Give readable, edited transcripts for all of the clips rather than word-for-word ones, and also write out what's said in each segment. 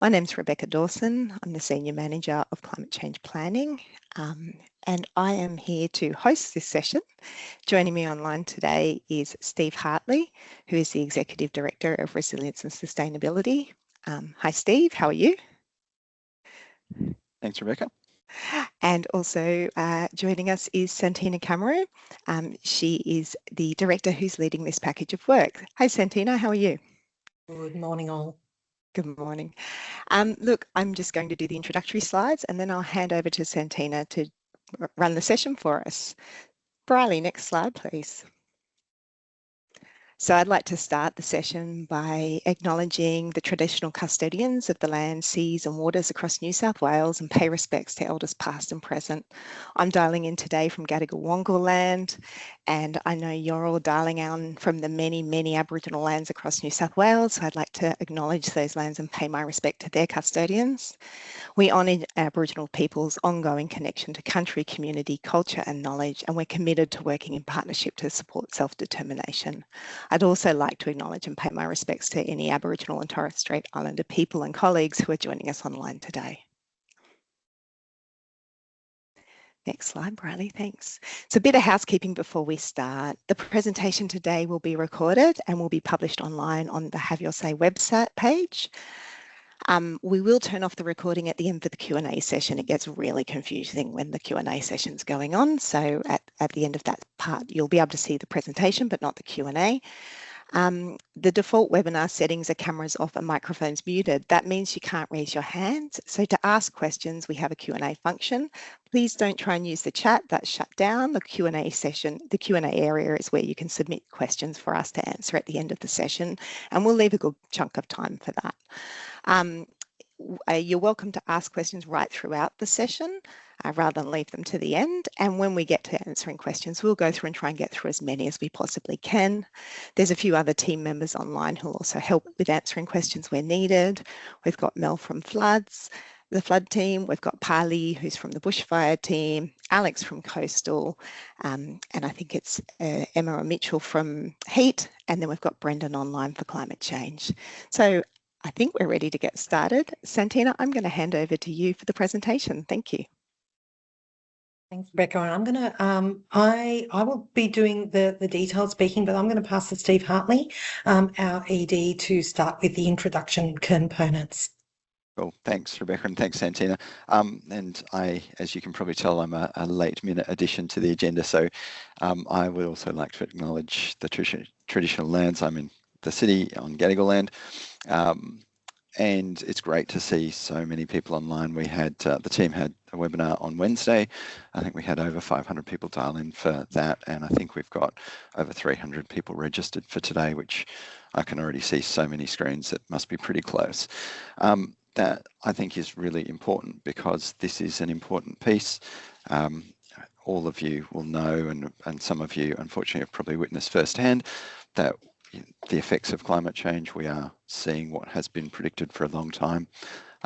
My name's Rebecca Dawson. I'm the Senior Manager of Climate Change Planning, and I am here to host this session. Joining me online today is Steve Hartley, who is the Executive Director of Resilience and Sustainability. Hi, Steve. How are you? Thanks, Rebecca. And also joining us is Santina Cameron. She is the Director who's leading this package of work. Hi, Santina. How are you? Good morning, all. Good morning. Look, I'm just going to do the introductory slides and then I'll hand over to Santina to run the session for us. Briley, next slide, please. So I'd like to start the session by acknowledging the traditional custodians of the land, seas and waters across New South Wales and pay respects to elders past and present. I'm dialing in today from Gadigal Wongal land, and I know you're all dialing in from the many, many Aboriginal lands across New South Wales. So I'd like to acknowledge those lands and pay my respect to their custodians. We honour Aboriginal people's ongoing connection to country, community, culture and knowledge, and we're committed to working in partnership to support self-determination. I'd also like to acknowledge and pay my respects to any Aboriginal and Torres Strait Islander people and colleagues who are joining us online today. Next slide, Bradley, thanks. So a bit of housekeeping before we start. The presentation today will be recorded and will be published online on the Have Your Say website page. We will turn off the recording at the end of the Q&A session. It gets really confusing when the Q&A session's going on. So at the end of that part, you'll be able to see the presentation, but not the Q&A. The default webinar settings are cameras off and microphones muted. That means you can't raise your hand. So to ask questions, we have a Q&A function. Please don't try and use the chat, that's shut down. The Q&A session, the Q&A area is where you can submit questions for us to answer at the end of the session, and we'll leave a good chunk of time for that. You're welcome to ask questions right throughout the session rather than leave them to the end. And when we get to answering questions, we'll go through and try and get through as many as we possibly can. There's a few other team members online who'll also help with answering questions where needed. We've got Mel from Floods, the flood team. We've got Parley, who's from the bushfire team, Alex from Coastal, and I think it's Emma or Mitchell from Heat. And then we've got Brendan online for climate change. So I think we're ready to get started. Santina, I'm going to hand over to you for the presentation. Thank you. Thanks, Rebecca. And I'm going to, I will be doing the detailed speaking, but I'm going to pass to Steve Hartley, our ED, to start with the introduction components. Well, thanks, Rebecca, and thanks, Santina. And as you can probably tell, I'm a late-minute addition to the agenda, so I would also like to acknowledge the traditional lands. I'm in the city on Gadigal land, and it's great to see so many people online. We had the team had a webinar on Wednesday. I think we had over 500 people dial in for that, and I think we've got over 300 people registered for today, which I can already see so many screens. It must be pretty close. That I think is really important because this is an important piece. All of you will know, and some of you unfortunately have probably witnessed firsthand, that the effects of climate change. We are seeing what has been predicted for a long time,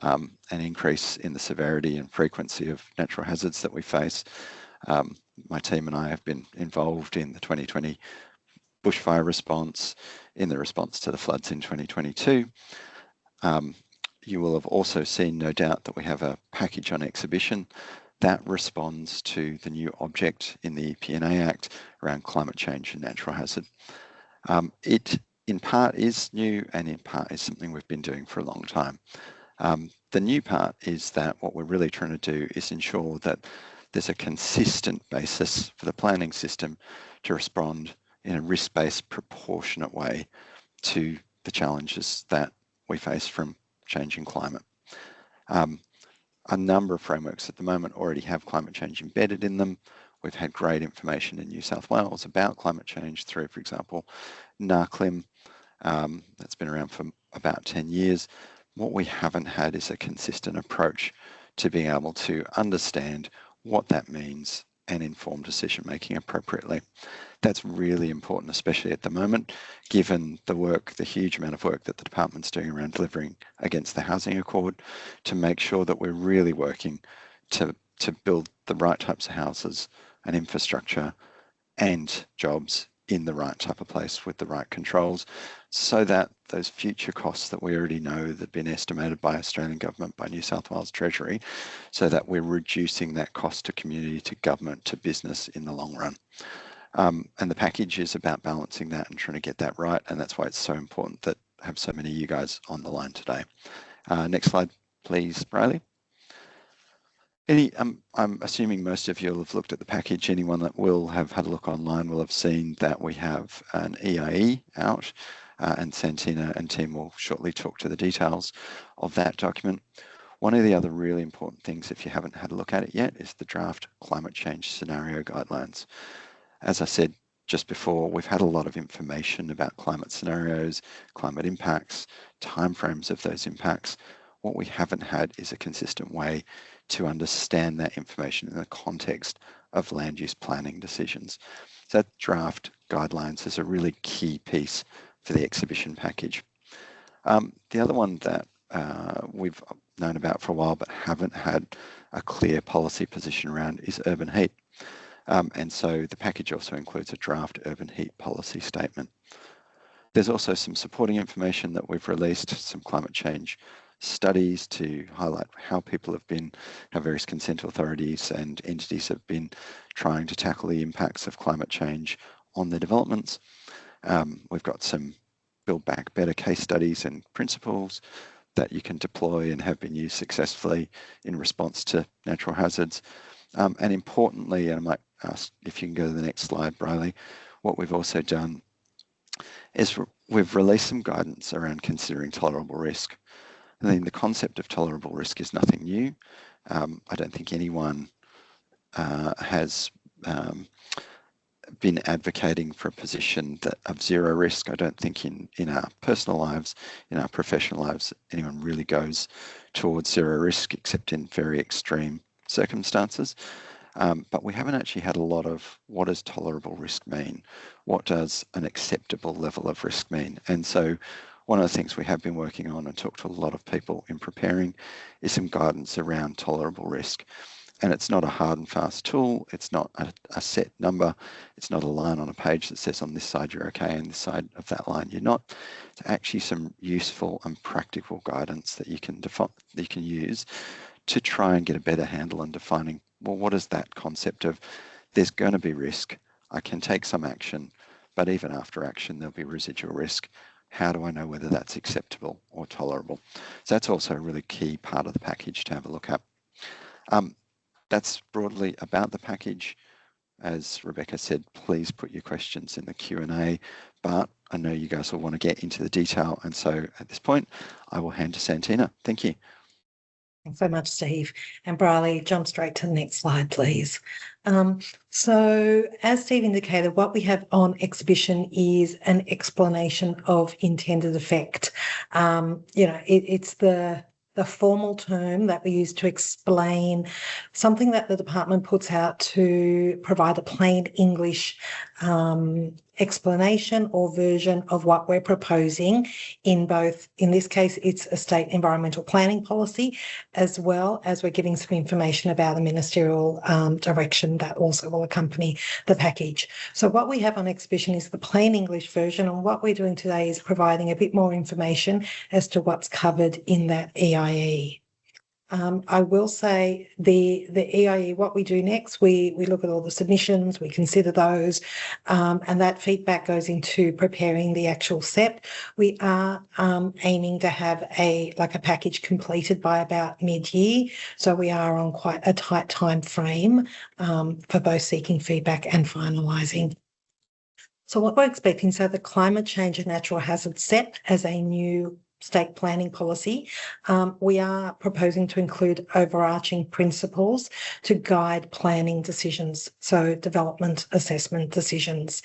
an increase in the severity and frequency of natural hazards that we face. My team and I have been involved in the 2020 bushfire response, in the response to the floods in 2022. You will have also seen, no doubt, that we have a package on exhibition that responds to the new object in the EPNA Act around climate change and natural hazard. It in part is new and in part is something we've been doing for a long time. The new part is that what we're really trying to do is ensure that there's a consistent basis for the planning system to respond in a risk-based, proportionate way to the challenges that we face from changing climate. A number of frameworks at the moment already have climate change embedded in them. We've had great information in New South Wales about climate change through, for example, NARCLIM, that's been around for about 10 years. What we haven't had is a consistent approach to being able to understand what that means and inform decision making appropriately. That's really important, especially at the moment, given the work, the huge amount of work that the department's doing around delivering against the Housing Accord, to make sure that we're really working to build the right types of houses and infrastructure and jobs in the right type of place with the right controls, so that those future costs that we already know that have been estimated by Australian government, by New South Wales Treasury, so that we're reducing that cost to community, to government, to business in the long run. And the package is about balancing that and trying to get that right, and that's why it's so important that I have so many of you guys on the line today. Next slide, please, Riley. I'm assuming most of you will have looked at the package. Anyone that will have had a look online will have seen that we have an EIE out, and Santina and team will shortly talk to the details of that document. One of the other really important things, if you haven't had a look at it yet, is the draft climate change scenario guidelines. As I said just before, we've had a lot of information about climate scenarios, climate impacts, timeframes of those impacts. What we haven't had is a consistent way to understand that information in the context of land use planning decisions. So that draft guidelines is a really key piece for the exhibition package. The other one that we've known about for a while but haven't had a clear policy position around is urban heat. And so the package also includes a draft urban heat policy statement. There's also some supporting information that we've released, some climate change studies to highlight how various consent authorities and entities have been trying to tackle the impacts of climate change on their developments. We've got some Build Back Better case studies and principles that you can deploy and have been used successfully in response to natural hazards. And importantly, and I might ask if you can go to the next slide, Briley, what we've also done is we've released some guidance around considering tolerable risk. I think the concept of tolerable risk is nothing new. I don't think anyone has been advocating for a position of zero risk. I don't think in our personal lives, in our professional lives, anyone really goes towards zero risk except in very extreme circumstances. But we haven't actually had a lot of what does tolerable risk mean? What does an acceptable level of risk mean? And so one of the things we have been working on and talked to a lot of people in preparing is some guidance around tolerable risk. And it's not a hard and fast tool. It's not a set number. It's not a line on a page that says on this side you're okay and this side of that line you're not. It's actually some useful and practical guidance that you can use to try and get a better handle on defining, well, what is that concept of there's going to be risk. I can take some action, but even after action, there'll be residual risk. How do I know whether that's acceptable or tolerable? So that's also a really key part of the package to have a look at. That's broadly about the package. As Rebecca said, please put your questions in the Q&A, but I know you guys will want to get into the detail. And so at this point, I will hand to Santina. Thank you. Thanks so much, Steve. And Briley, jump straight to the next slide, please. So as Steve indicated, what we have on exhibition is an explanation of intended effect. It's the formal term that we use to explain something that the department puts out to provide a plain English explanation or version of what we're proposing in this case, it's a state environmental planning policy, as well as we're giving some information about the ministerial direction that also will accompany the package. So what we have on exhibition is the plain English version, and what we're doing today is providing a bit more information as to what's covered in that EIE. I will say the EIE, what we do next, we look at all the submissions, we consider those, and that feedback goes into preparing the actual SEPP. We are aiming to have a package completed by about mid-year, so we are on quite a tight time frame for both seeking feedback and finalising. So what we're expecting, so the climate change and natural hazards SEPP as a new state planning policy, we are proposing to include overarching principles to guide planning decisions, so development assessment decisions.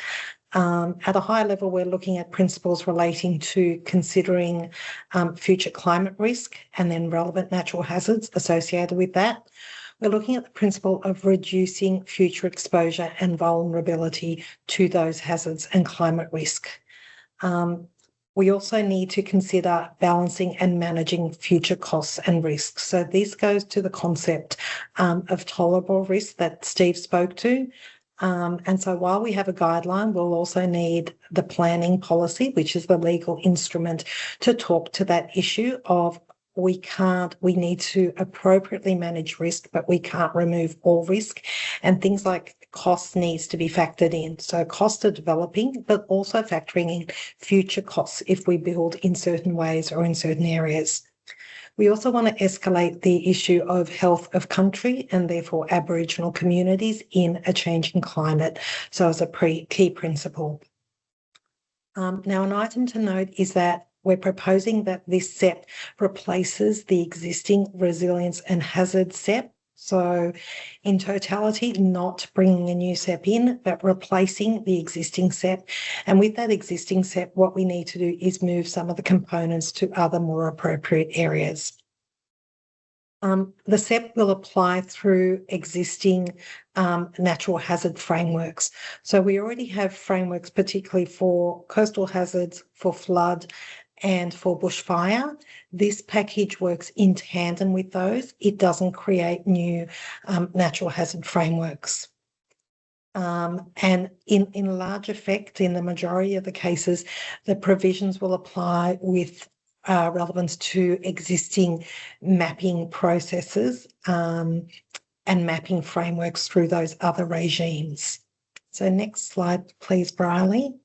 At a high level, we're looking at principles relating to considering future climate risk and then relevant natural hazards associated with that. We're looking at the principle of reducing future exposure and vulnerability to those hazards and climate risk. We also need to consider balancing and managing future costs and risks. So this goes to the concept of tolerable risk that Steve spoke to. And so while we have a guideline, we'll also need the planning policy, which is the legal instrument to talk to that issue of we need to appropriately manage risk, but we can't remove all risk. And things like cost needs to be factored in. So cost of developing, but also factoring in future costs if we build in certain ways or in certain areas. We also want to escalate the issue of health of country and therefore Aboriginal communities in a changing climate. So as a key principle. Now, an item to note is that we're proposing that this SEPP replaces the existing resilience and hazard SEPP. So in totality, not bringing a new SEPP in, but replacing the existing SEPP. And with that existing SEPP, what we need to do is move some of the components to other more appropriate areas. The SEPP will apply through existing natural hazard frameworks. So we already have frameworks, particularly for coastal hazards, for flood, and for bushfire. This package works in tandem with those. It doesn't create new natural hazard frameworks. And in large effect, in the majority of the cases, the provisions will apply with relevance to existing mapping processes and mapping frameworks through those other regimes. So next slide, please, Briley.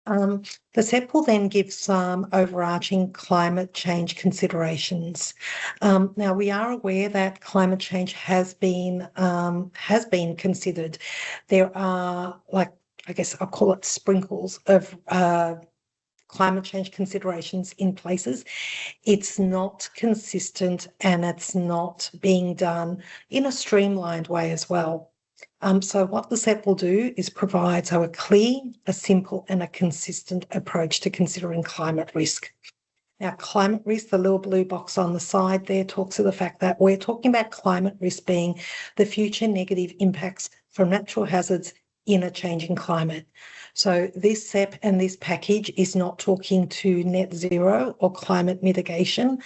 The SEPP will then give some overarching climate change considerations. Now, we are aware that climate change has been considered. There are, like, I guess I'll call it sprinkles of climate change considerations in places. It's not consistent and it's not being done in a streamlined way as well. So what the SEPP will do is provide a clear, a simple and a consistent approach to considering climate risk. Now, climate risk, the little blue box on the side there talks to the fact that we're talking about climate risk being the future negative impacts from natural hazards in a changing climate. So this SEPP and this package is not talking to net zero or climate mitigation.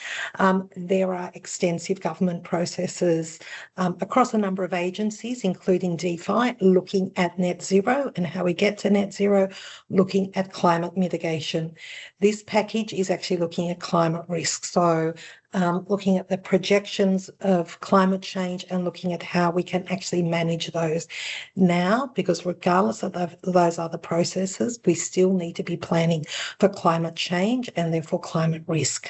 There are extensive government processes across a number of agencies, including DeFi, looking at net zero and how we get to net zero, looking at climate mitigation. This package is actually looking at climate risk. So looking at the projections of climate change and looking at how we can actually manage those now, because regardless of those other processes, we still need to be planning for climate change and therefore climate risk.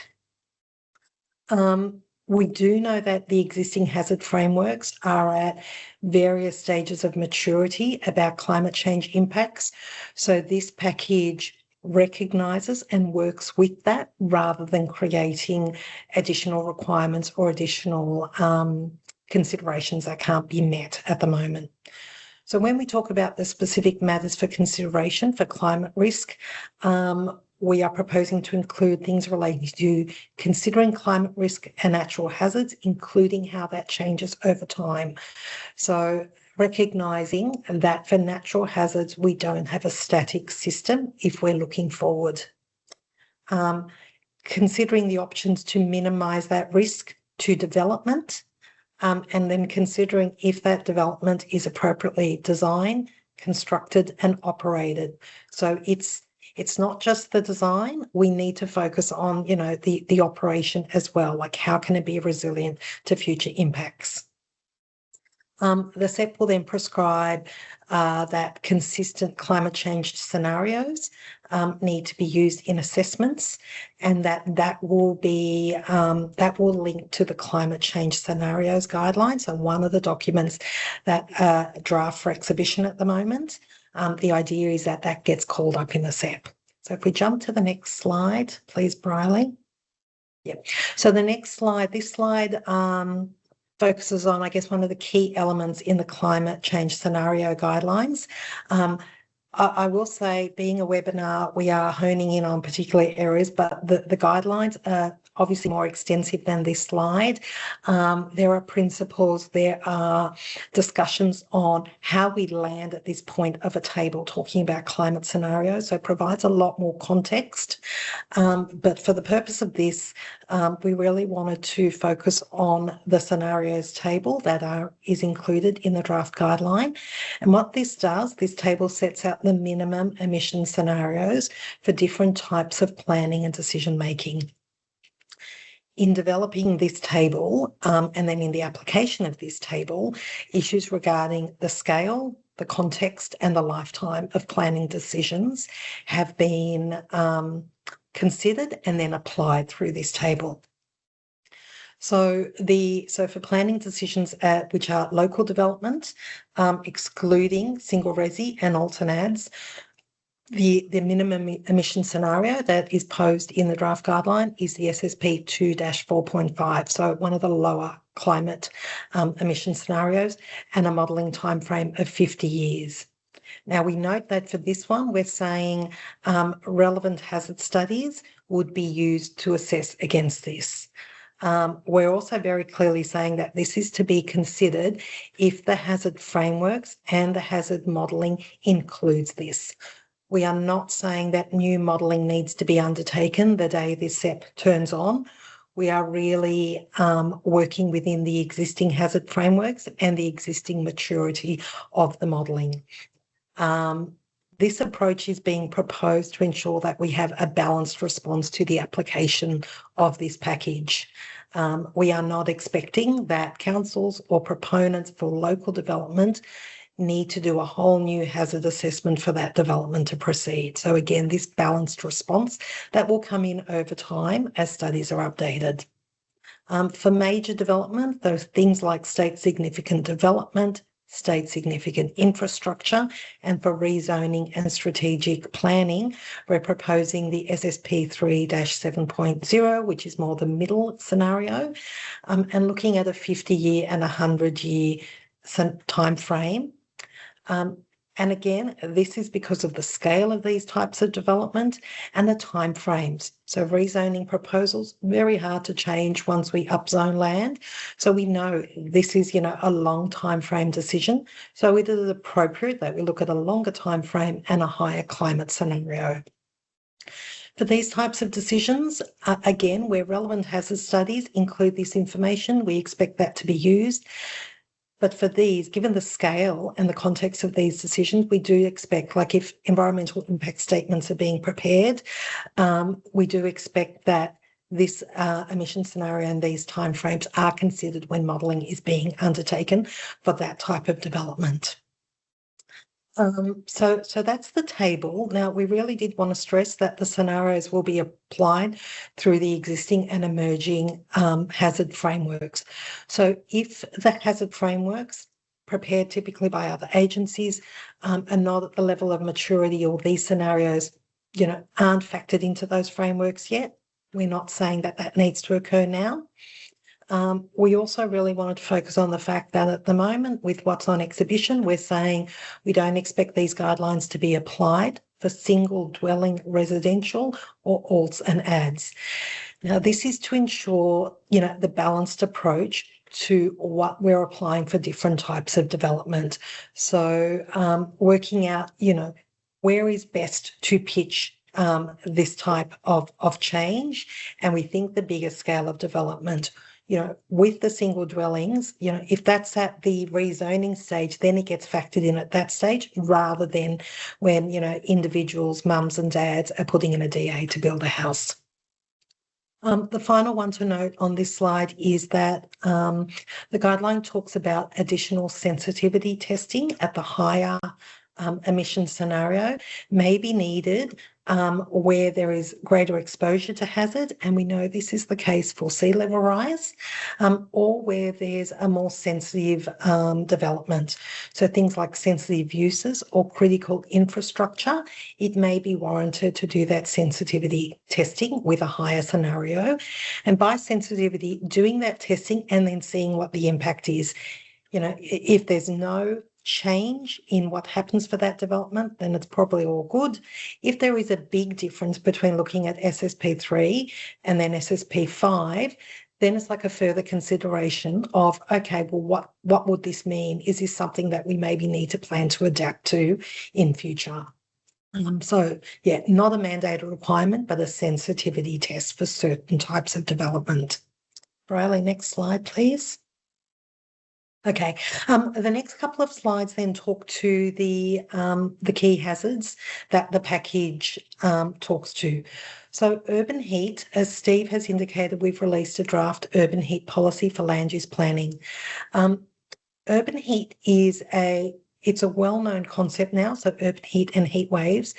We do know that the existing hazard frameworks are at various stages of maturity about climate change impacts. So this package recognises and works with that rather than creating additional requirements or additional considerations that can't be met at the moment. So when we talk about the specific matters for consideration for climate risk, we are proposing to include things relating to considering climate risk and natural hazards, including how that changes over time. So recognising that for natural hazards, we don't have a static system if we're looking forward. Considering the options to minimise that risk to development, and then considering if that development is appropriately designed, constructed and operated. So it's not just the design, we need to focus on, the operation as well, like how can it be resilient to future impacts. The SEPP will then prescribe that consistent climate change scenarios need to be used in assessments, and that will link to the climate change scenarios guidelines. And one of the documents that draft for exhibition at the moment, the idea is that gets called up in the SEPP. So if we jump to the next slide, please, Briley. Yep. So the next slide, this slide focuses on, I guess, one of the key elements in the climate change scenario guidelines. I will say, being a webinar, we are honing in on particular areas, but the guidelines are obviously more extensive than this slide. There are principles, there are discussions on how we land at this point of a table talking about climate scenarios, so it provides a lot more context. But for the purpose of this, we really wanted to focus on the scenarios table that is included in the draft guideline. And what this does, this table sets out the minimum emission scenarios for different types of planning and decision making. In developing this table, and then in the application of this table, issues regarding the scale, the context, and the lifetime of planning decisions have been considered and then applied through this table. So for planning decisions which are local development, excluding single resi and alternads, the minimum emission scenario that is posed in the draft guideline is the SSP 2-4.5, so one of the lower climate emission scenarios, and a modelling timeframe of 50 years. Now, we note that for this one, we're saying relevant hazard studies would be used to assess against this. We're also very clearly saying that this is to be considered if the hazard frameworks and the hazard modelling includes this. We are not saying that new modelling needs to be undertaken the day this SEPP turns on. We are really working within the existing hazard frameworks and the existing maturity of the modelling. This approach is being proposed to ensure that we have a balanced response to the application of this package. We are not expecting that councils or proponents for local development need to do a whole new hazard assessment for that development to proceed. So again, this balanced response that will come in over time as studies are updated. For major development, those things like state significant development, state significant infrastructure, and for rezoning and strategic planning, we're proposing the SSP 3-7.0, which is more the middle scenario, and looking at a 50-year and 100-year time frame. And again, this is because of the scale of these types of development and the time frames. So rezoning proposals, very hard to change once we upzone land. So we know this is, a long time frame decision. So it is appropriate that we look at a longer time frame and a higher climate scenario. For these types of decisions, again, where relevant hazard studies include this information, we expect that to be used. But for these, given the scale and the context of these decisions, we do expect, like if environmental impact statements are being prepared, we do expect that this emission scenario and these timeframes are considered when modelling is being undertaken for that type of development. So that's the table. Now, we really did want to stress that the scenarios will be applied through the existing and emerging hazard frameworks. So if the hazard frameworks prepared typically by other agencies are not at the level of maturity, or these scenarios, aren't factored into those frameworks yet, we're not saying that that needs to occur now. We also really wanted to focus on the fact that at the moment, with what's on exhibition, we're saying we don't expect these guidelines to be applied for single dwelling residential or alts and ads. Now, this is to ensure, the balanced approach to what we're applying for different types of development. So working out, where is best to pitch this type of change. And we think the bigger scale of development, with the single dwellings, if that's at the rezoning stage, then it gets factored in at that stage, rather than when, individuals, mums and dads are putting in a DA to build a house. The final one to note on this slide is that the guideline talks about additional sensitivity testing at the higher emission scenario may be needed where there is greater exposure to hazard, and we know this is the case for sea level rise, or where there's a more sensitive development. So things like sensitive uses or critical infrastructure, it may be warranted to do that sensitivity testing with a higher scenario. And by sensitivity, doing that testing and then seeing what the impact is. If there's no change in what happens for that development, then it's probably all good. If there is a big difference between looking at SSP3 and then SSP5, then it's like a further consideration of, okay, well, what would this mean? Is this something that we maybe need to plan to adapt to in future? So, yeah, not a mandated requirement, but a sensitivity test for certain types of development. Riley, next slide, please. Okay, the next couple of slides then talk to the key hazards that the package talks to. So urban heat, as Steve has indicated, we've released a draft urban heat policy for land use planning. Urban heat is it's a well-known concept now, so urban heat and heat waves,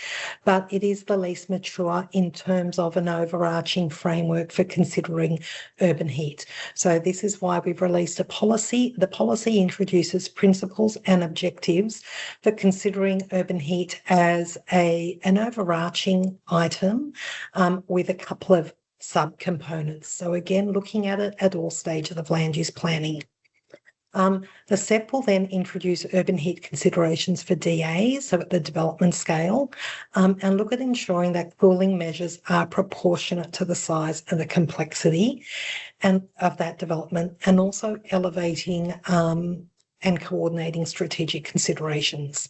but it is the least mature in terms of an overarching framework for considering urban heat. So this is why we've released a policy. The policy introduces principles and objectives for considering urban heat as an overarching item with a couple of subcomponents. So again, looking at it at all stages of land use planning. The SEPP will then introduce urban heat considerations for DA, so at the development scale, and look at ensuring that cooling measures are proportionate to the size and the complexity and of that development, and also elevating and coordinating strategic considerations.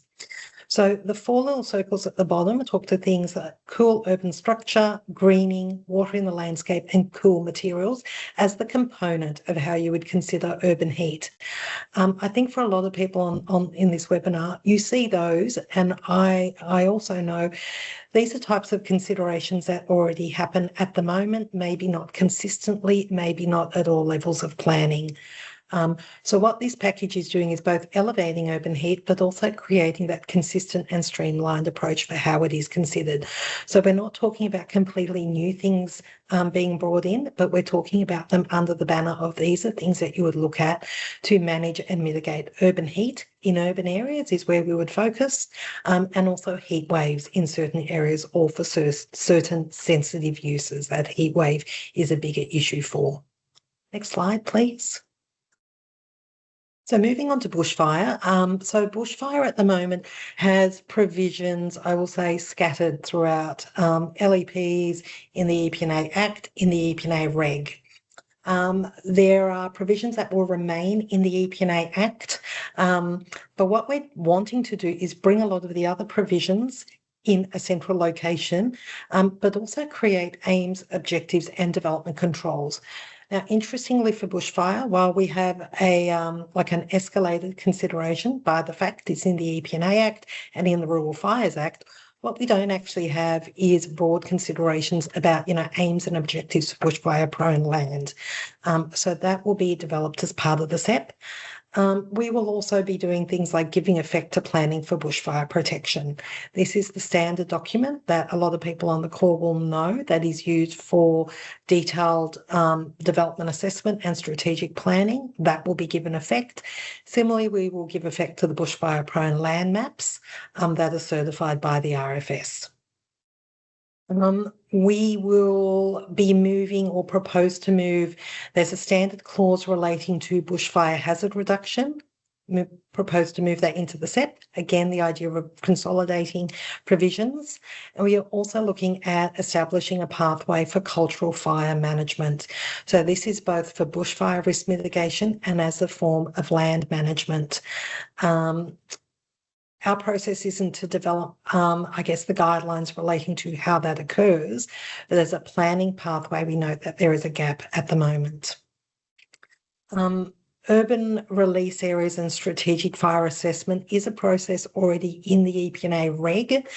So the four little circles at the bottom talk to things like cool urban structure, greening, water in the landscape, and cool materials as the component of how you would consider urban heat. I think for a lot of people in this webinar, you see those, and I also know these are types of considerations that already happen at the moment, maybe not consistently, maybe not at all levels of planning. So what this package is doing is both elevating urban heat, but also creating that consistent and streamlined approach for how it is considered. So we're not talking about completely new things being brought in, but we're talking about them under the banner of these are things that you would look at to manage and mitigate urban heat in urban areas is where we would focus, and also heat waves in certain areas or for certain sensitive uses. That heat wave is a bigger issue for. Next slide, please. So moving on to bushfire. So bushfire at the moment has provisions, I will say, scattered throughout LEPs, in the EPNA Act, in the EPNA Reg. There are provisions that will remain in the EPNA Act, but what we're wanting to do is bring a lot of the other provisions in a central location, but also create aims, objectives, and development controls. Now, interestingly for bushfire, while we have like an escalated consideration by the fact it's in the EPNA Act and in the Rural Fires Act, what we don't actually have is broad considerations about, aims and objectives for bushfire-prone land. So that will be developed as part of the SEPP. We will also be doing things like giving effect to planning for bushfire protection. This is the standard document that a lot of people on the call will know that is used for detailed development assessment and strategic planning. That will be given effect. Similarly, we will give effect to the bushfire-prone land maps that are certified by the RFS. We will be moving or propose to move. There's a standard clause relating to bushfire hazard reduction. We propose to move that into the SEPP. Again, the idea of consolidating provisions. And we are also looking at establishing a pathway for cultural fire management. So this is both for bushfire risk mitigation and as a form of land management. Our process isn't to develop, the guidelines relating to how that occurs, but as a planning pathway, we note that there is a gap at the moment. Urban release areas and strategic fire assessment is a process already in the EPNA Reg.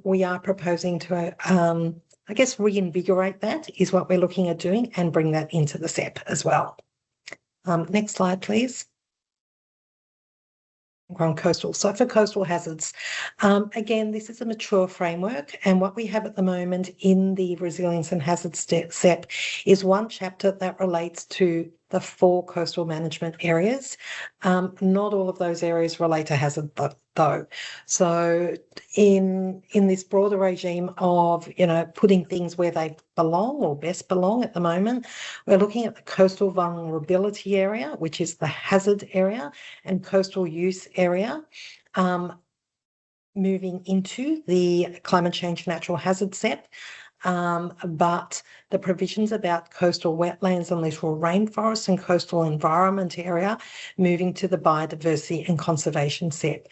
We are proposing to, reinvigorate that is what we're looking at doing and bring that into the SEPP as well. Next slide, please. On coastal. So for coastal hazards, again, this is a mature framework, and what we have at the moment in the Resilience and Hazards SEPP is one chapter that relates to the 4 coastal management areas. Not all of those areas relate to hazard, though. So in this broader regime of, putting things where they belong or best belong at the moment, we're looking at the coastal vulnerability area, which is the hazard area, and coastal use area, moving into the climate change natural hazard SEPP. But the provisions about coastal wetlands and littoral rainforests and coastal environment area moving to the biodiversity and conservation SEPP.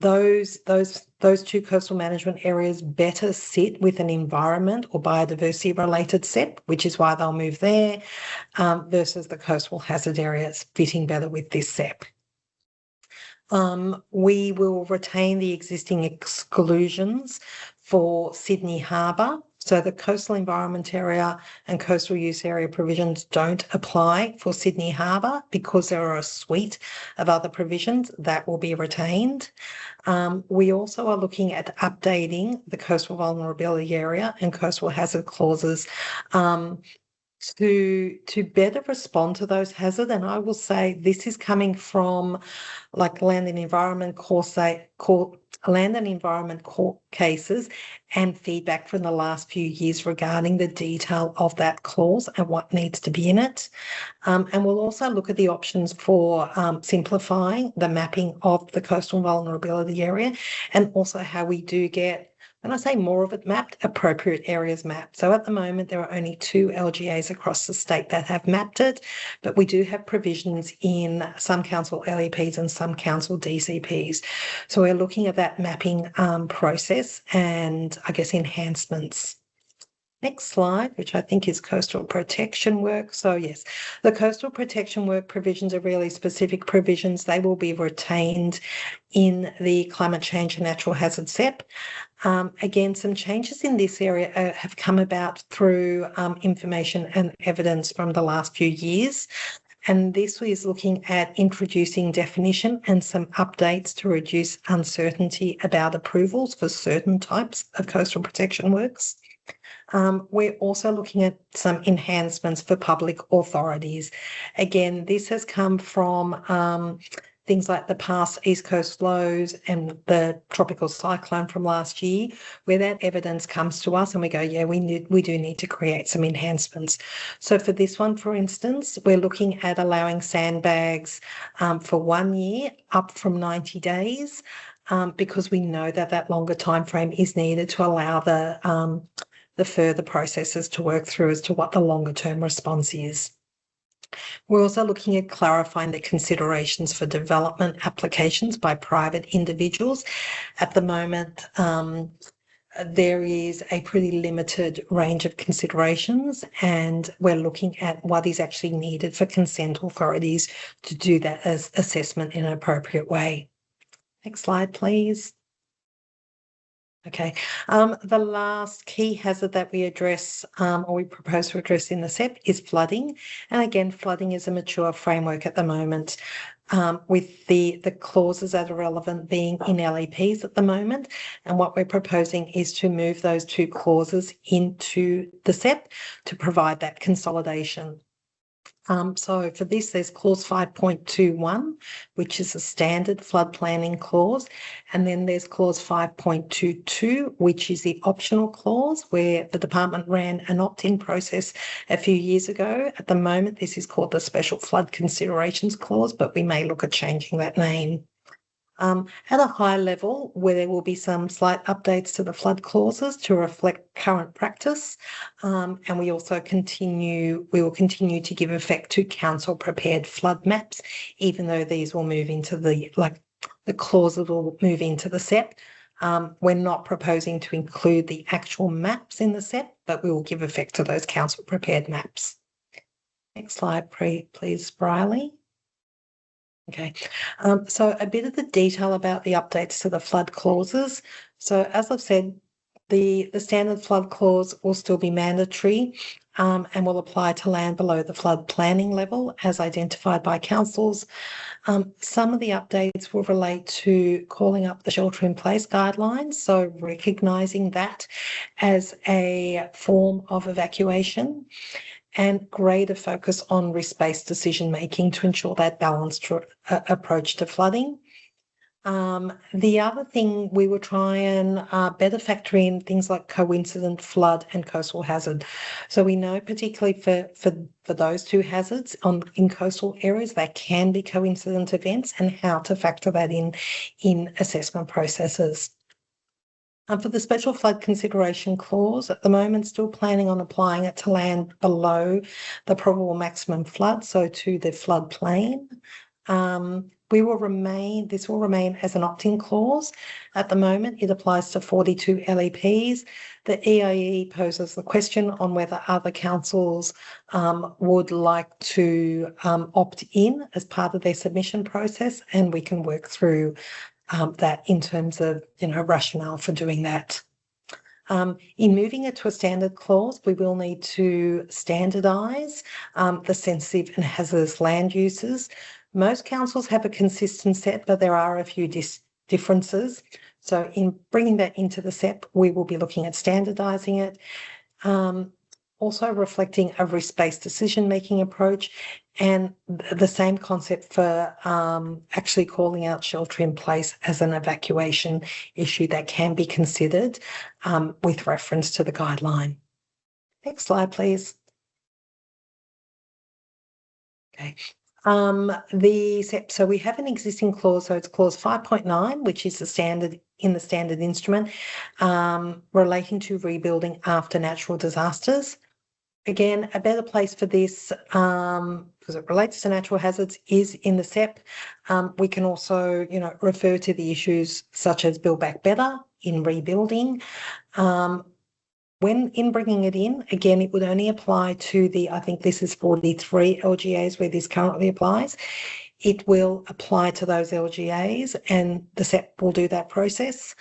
Those two coastal management areas better sit with an environment or biodiversity related SEPP, which is why they'll move there, versus the coastal hazard areas fitting better with this SEPP. We will retain the existing exclusions for Sydney Harbour. So the coastal environment area and coastal use area provisions don't apply for Sydney Harbour because there are a suite of other provisions that will be retained. We also are looking at updating the coastal vulnerability area and coastal hazard clauses to better respond to those hazards. And I will say this is coming from like land and environment court cases and feedback from the last few years regarding the detail of that clause and what needs to be in it. And we'll also look at the options for simplifying the mapping of the coastal vulnerability area, and also how we do get, when I say more of it mapped, appropriate areas mapped. So at the moment, there are only 2 LGAs across the state that have mapped it, but we do have provisions in some council LEPs and some council DCPs. So we're looking at that mapping process and I guess enhancements. Next slide, which I think is coastal protection work. So yes, the coastal protection work provisions are really specific provisions. They will be retained in the climate change and natural hazard SEPP. Again, some changes in this area have come about through information and evidence from the last few years. And this is looking at introducing definition and some updates to reduce uncertainty about approvals for certain types of coastal protection works. We're also looking at some enhancements for public authorities. Again, this has come from things like the past East Coast flows and the tropical cyclone from last year, where that evidence comes to us and we go, yeah, we do need to create some enhancements. So for this one, for instance, we're looking at allowing sandbags for 1 year up from 90 days because we know that that longer time frame is needed to allow the further processes to work through as to what the longer term response is. We're also looking at clarifying the considerations for development applications by private individuals. At the moment, there is a pretty limited range of considerations, and we're looking at what is actually needed for consent authorities to do that as assessment in an appropriate way. Next slide, please. Okay, the last key hazard that we address or we propose to address in the SEPP is flooding. And again, flooding is a mature framework at the moment with the clauses that are relevant being in LEPs at the moment. And what we're proposing is to move those 2 clauses into the SEPP to provide that consolidation. So for this, there's clause 5.21, which is a standard flood planning clause. And then there's clause 5.22, which is the optional clause where the department ran an opt-in process a few years ago. At the moment, this is called the special flood considerations clause, but we may look at changing that name. At a high level, where there will be some slight updates to the flood clauses to reflect current practice, and we will continue to give effect to council prepared flood maps, even though these will move into the clauses will move into the SEPP. We're not proposing to include the actual maps in the SEPP, but we will give effect to those council prepared maps. Next slide, please, Briley. Okay, so a bit of the detail about the updates to the flood clauses. So as I've said, the standard flood clause will still be mandatory and will apply to land below the flood planning level as identified by councils. Some of the updates will relate to calling up the shelter in place guidelines, so recognising that as a form of evacuation, and greater focus on risk-based decision-making to ensure that balanced approach to flooding. The other thing, we will try and better factor in things like coincident flood and coastal hazard. So we know particularly for those two hazards in coastal areas, there can be coincident events, and how to factor that in assessment processes. For the special flood consideration clause, at the moment, still planning on applying it to land below the probable maximum flood, so to the floodplain. This will remain as an opt-in clause. At the moment, it applies to 42 LEPs. The EIE poses the question on whether other councils would like to opt in as part of their submission process, and we can work through that in terms of, rationale for doing that. In moving it to a standard clause, we will need to standardise the sensitive and hazardous land uses. Most councils have a consistent set, but there are a few differences. So in bringing that into the SEPP, we will be looking at standardising it. Also reflecting a risk-based decision-making approach, and the same concept for actually calling out shelter in place as an evacuation issue that can be considered with reference to the guideline. Next slide, please. Okay. The SEPP, so we have an existing clause, so it's clause 5.9, which is the standard in the standard instrument, relating to rebuilding after natural disasters. Again, a better place for this, because it relates to natural hazards, is in the SEPP. We can also, refer to the issues such as Build Back Better in rebuilding. When in bringing it in, again, it would only apply to I think this is 43 LGAs where this currently applies. It will apply to those LGAs, and the SEPP will do that process.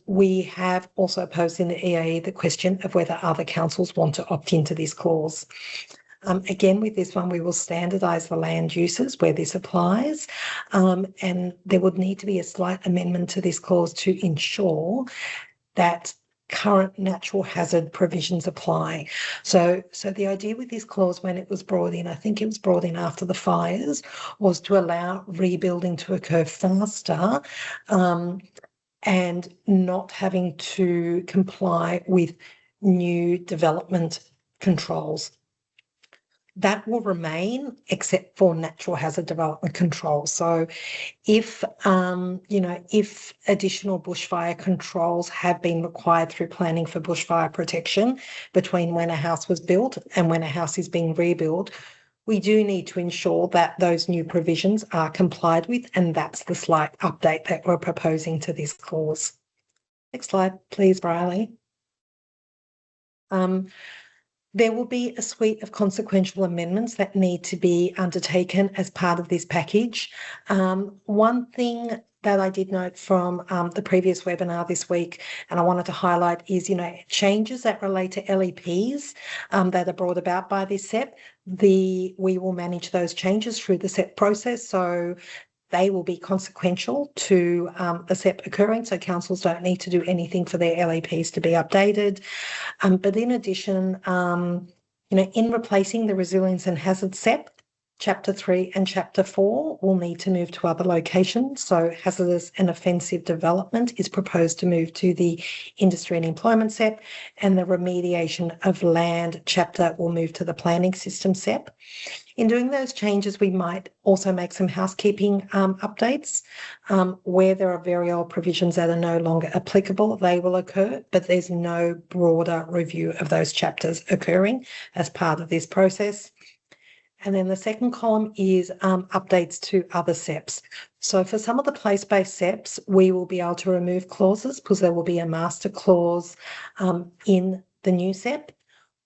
We have also posed in the EAE the question of whether other councils want to opt into this clause. Again, with this one, we will standardise the land uses where this applies, and there would need to be a slight amendment to this clause to ensure that current natural hazard provisions apply. So the idea with this clause, when it was brought in, I think it was brought in after the fires, was to allow rebuilding to occur faster, and not having to comply with new development controls. That will remain except for natural hazard development control. So if additional bushfire controls have been required through planning for bushfire protection between when a house was built and when a house is being rebuilt, we do need to ensure that those new provisions are complied with, and that's the slight update that we're proposing to this clause. Next slide, please, Briley. There will be a suite of consequential amendments that need to be undertaken as part of this package. One thing that I did note from the previous webinar this week, and I wanted to highlight, is changes that relate to LEPs that are brought about by this SEPP. We will manage those changes through the SEPP process, so they will be consequential to the SEPP occurring, so councils don't need to do anything for their LEPs to be updated. But in addition, in replacing the Resilience and Hazard SEPP, Chapter 3 and Chapter 4 will need to move to other locations. So hazardous and offensive development is proposed to move to the Industry and Employment SEPP, and the remediation of land chapter will move to the Planning System SEPP. In doing those changes, we might also make some housekeeping updates. Where there are very old provisions that are no longer applicable, they will occur, but there's no broader review of those chapters occurring as part of this process. And then the second column is updates to other SEPPs. So for some of the place-based SEPPs, we will be able to remove clauses because there will be a master clause in the new SEPP.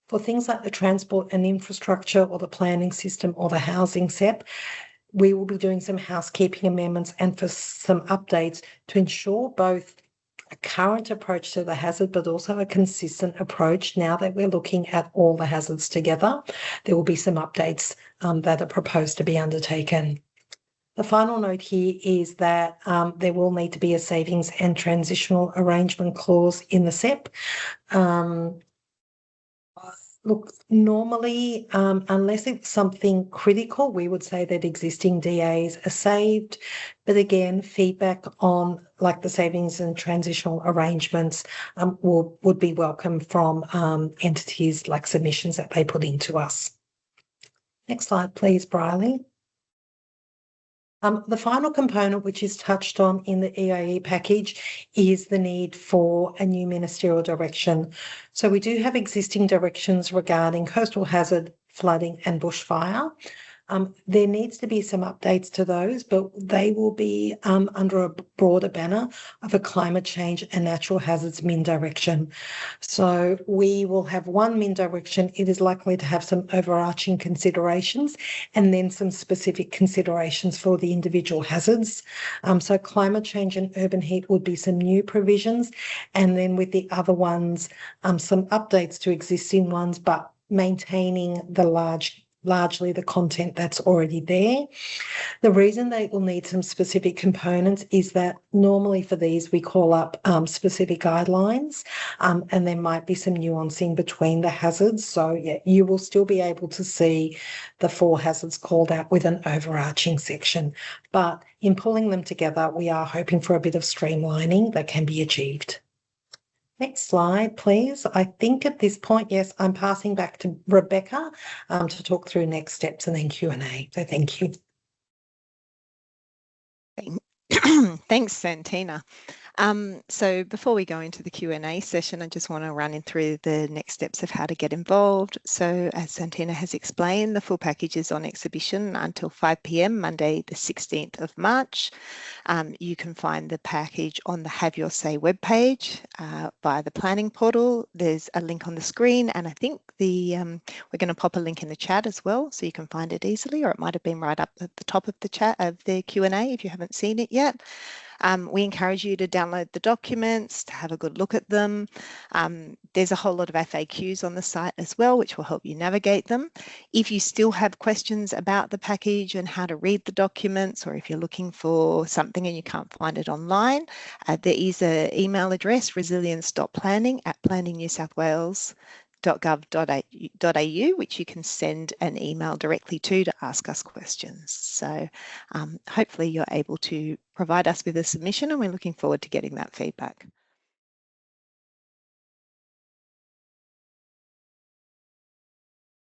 For things like the transport and infrastructure or the planning system or the housing SEPP, we will be doing some housekeeping amendments and for some updates to ensure both a current approach to the hazard, but also a consistent approach. Now that we're looking at all the hazards together, there will be some updates that are proposed to be undertaken. The final note here is that there will need to be a savings and transitional arrangement clause in the SEPP. Look, normally, unless it's something critical, we would say that existing DAs are saved. But again, feedback on like the savings and transitional arrangements would be welcome from entities like submissions that they put into us. Next slide, please, Briley. The final component, which is touched on in the EIE package, is the need for a new ministerial direction. So we do have existing directions regarding coastal hazard, flooding and bushfire. There needs to be some updates to those, but they will be under a broader banner of a climate change and natural hazards MIN direction. So we will have one MIN direction. It is likely to have some overarching considerations and then some specific considerations for the individual hazards. So climate change and urban heat would be some new provisions. And then with the other ones, some updates to existing ones, but maintaining the largely the content that's already there. The reason they will need some specific components is that normally for these we call up specific guidelines and there might be some nuancing between the hazards. So yeah, you will still be able to see the 4 hazards called out with an overarching section. But in pulling them together, we are hoping for a bit of streamlining that can be achieved. Next slide, please. I think at this point, yes, I'm passing back to Rebecca to talk through next steps and then Q&A. So thank you. Thanks, Santina. So before we go into the Q&A session, I just want to run in through the next steps of how to get involved. So as Santina has explained, the full package is on exhibition until 5 p.m, Monday, the 16th of March. You can find the package on the Have Your Say webpage via the planning portal. There's a link on the screen, and I think we're going to pop a link in the chat as well, so you can find it easily, or it might have been right up at the top of the chat of the Q&A if you haven't seen it yet. We encourage you to download the documents, to have a good look at them. There's a whole lot of FAQs on the site as well, which will help you navigate them. If you still have questions about the package and how to read the documents, or if you're looking for something and you can't find it online, there is an email address, resilience.planning@planningnewsouthwales.gov.au, which you can send an email directly to ask us questions. So hopefully you're able to provide us with a submission, and we're looking forward to getting that feedback.